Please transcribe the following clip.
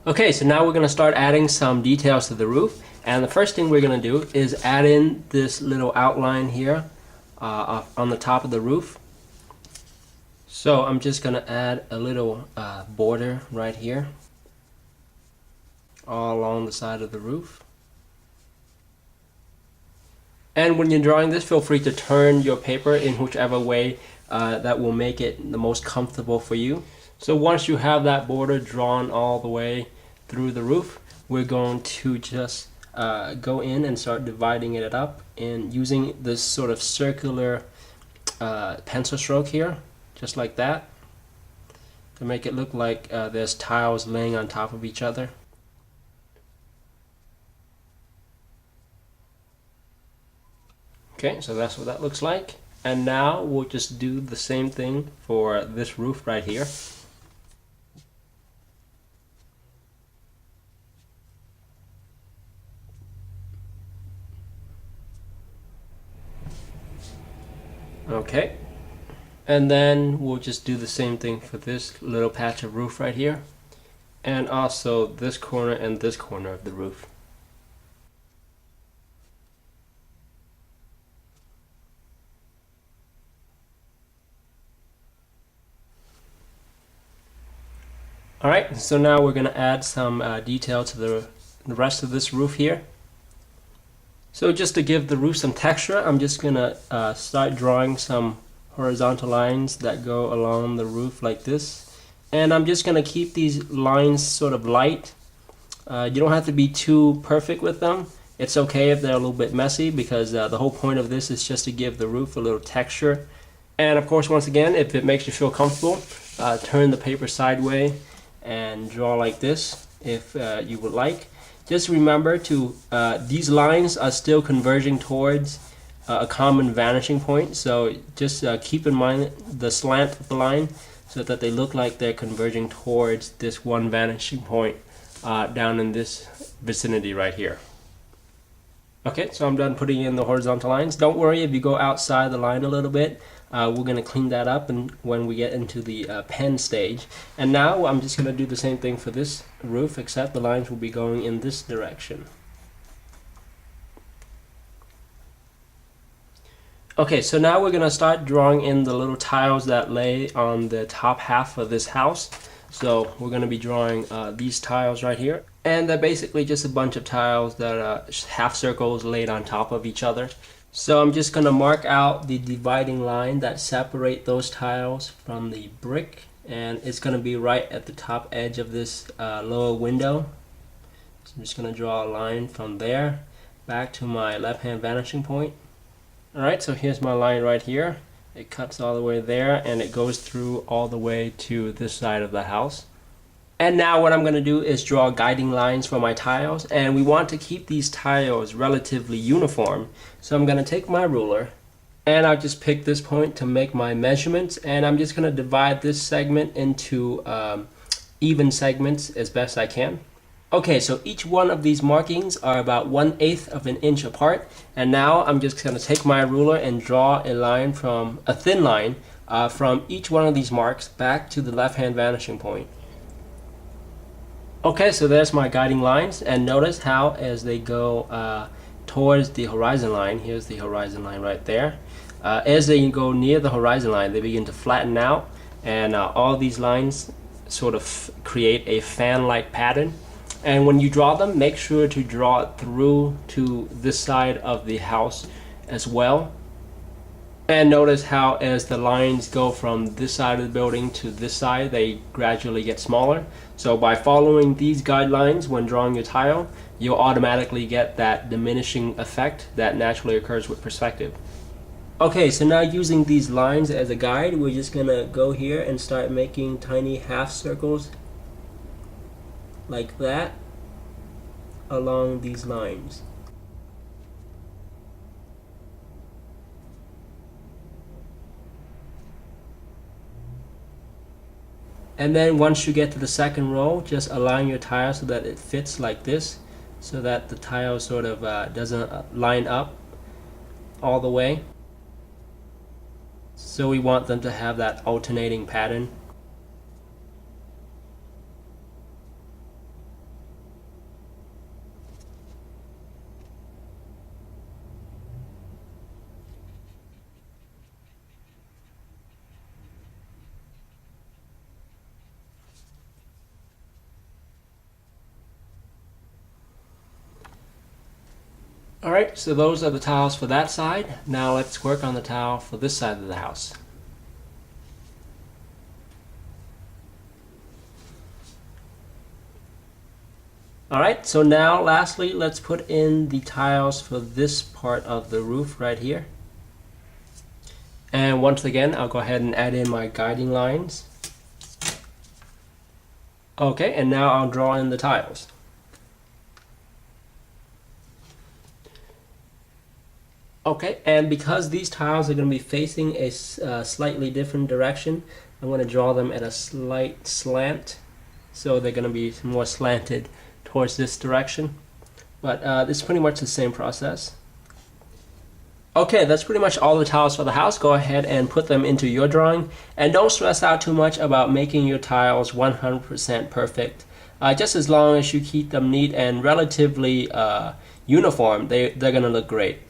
Okay, so now we're going to start adding some details to the roof, and the first thing we're going to do is add in this little outline here on the top of the roof. So I'm just going to add a little border right here all along the side of the roof. And when you're drawing this, feel free to turn your paper in whichever way that will make it the most comfortable for you. So once you have that border drawn all the way through the roof, we're going to just go in and start dividing it up and using this sort of circular pencil stroke here, just like that, to make it look like there's tiles laying on top of each other. Okay, so that's what that looks like. And now we'll just do the same thing for this roof right here. Okay, and then we'll just do the same thing for this little patch of roof right here, and also this corner and this corner of the roof. Alright, so now we're going to add some detail to the rest of this roof here. So just to give the roof some texture, I'm just going to start drawing some horizontal lines that go along the roof like this. And I'm just going to keep these lines sort of light. You don't have to be too perfect with them. It's okay if they're a little bit messy, because the whole point of this is just to give the roof a little texture. And of course, once again, if it makes you feel comfortable, turn the paper sideways and draw like this if you would like. Just remember to these lines are still converging towards a common vanishing point, so just keep in mind the slant of the line so that they look like they're converging towards this one vanishing point down in this vicinity right here. Okay, so I'm done putting in the horizontal lines. Don't worry if you go outside the line a little bit. We're going to clean that up and when we get into the pen stage. And now I'm just going to do the same thing for this roof, except the lines will be going in this direction. Okay, so now we're going to start drawing in the little tiles that lay on the top half of this house. So we're going to be drawing these tiles right here. And they're basically just a bunch of tiles that are half circles laid on top of each other. So I'm just going to mark out the dividing line that separate those tiles from the brick, and it's going to be right at the top edge of this lower window. So I'm just going to draw a line from there back to my left hand vanishing point. Alright, so here's my line right here. It cuts all the way there and it goes through all the way to this side of the house. And now what I'm going to do is draw guiding lines for my tiles, and we want to keep these tiles relatively uniform. So I'm going to take my ruler and I'll just pick this point to make my measurements, and I'm just going to divide this segment into even segments as best I can. Okay, so each one of these markings are about 1/8 of an inch apart, and now I'm just going to take my ruler and draw a line from a thin line from each one of these marks back to the left hand vanishing point. Okay, so there's my guiding lines, and notice how as they go towards the horizon line, here's the horizon line right there, as they go near the horizon line they begin to flatten out, and all these lines sort of create a fan-like pattern. And when you draw them, make sure to draw it through to this side of the house as well. And notice how as the lines go from this side of the building to this side, they gradually get smaller. So by following these guidelines when drawing your tile, you'll automatically get that diminishing effect that naturally occurs with perspective. Okay, so now using these lines as a guide, we're just gonna go here and start making tiny half circles like that along these lines. And then once you get to the second row, just align your tile so that it fits like this, so that the tile sort of doesn't line up all the way. So we want them to have that alternating pattern. Alright, so those are the tiles for that side. Now let's work on the tile for this side of the house. Alright, so now lastly, let's put in the tiles for this part of the roof right here. And once again, I'll go ahead and add in my guiding lines. Okay, and now I'll draw in the tiles. Okay, and because these tiles are going to be facing a slightly different direction, I'm going to draw them at a slight slant. So they're going to be more slanted towards this direction. But it's pretty much the same process. Okay, that's pretty much all the tiles for the house. Go ahead and put them into your drawing. And don't stress out too much about making your tiles 100% perfect. Just as long as you keep them neat and relatively uniform, they're going to look great.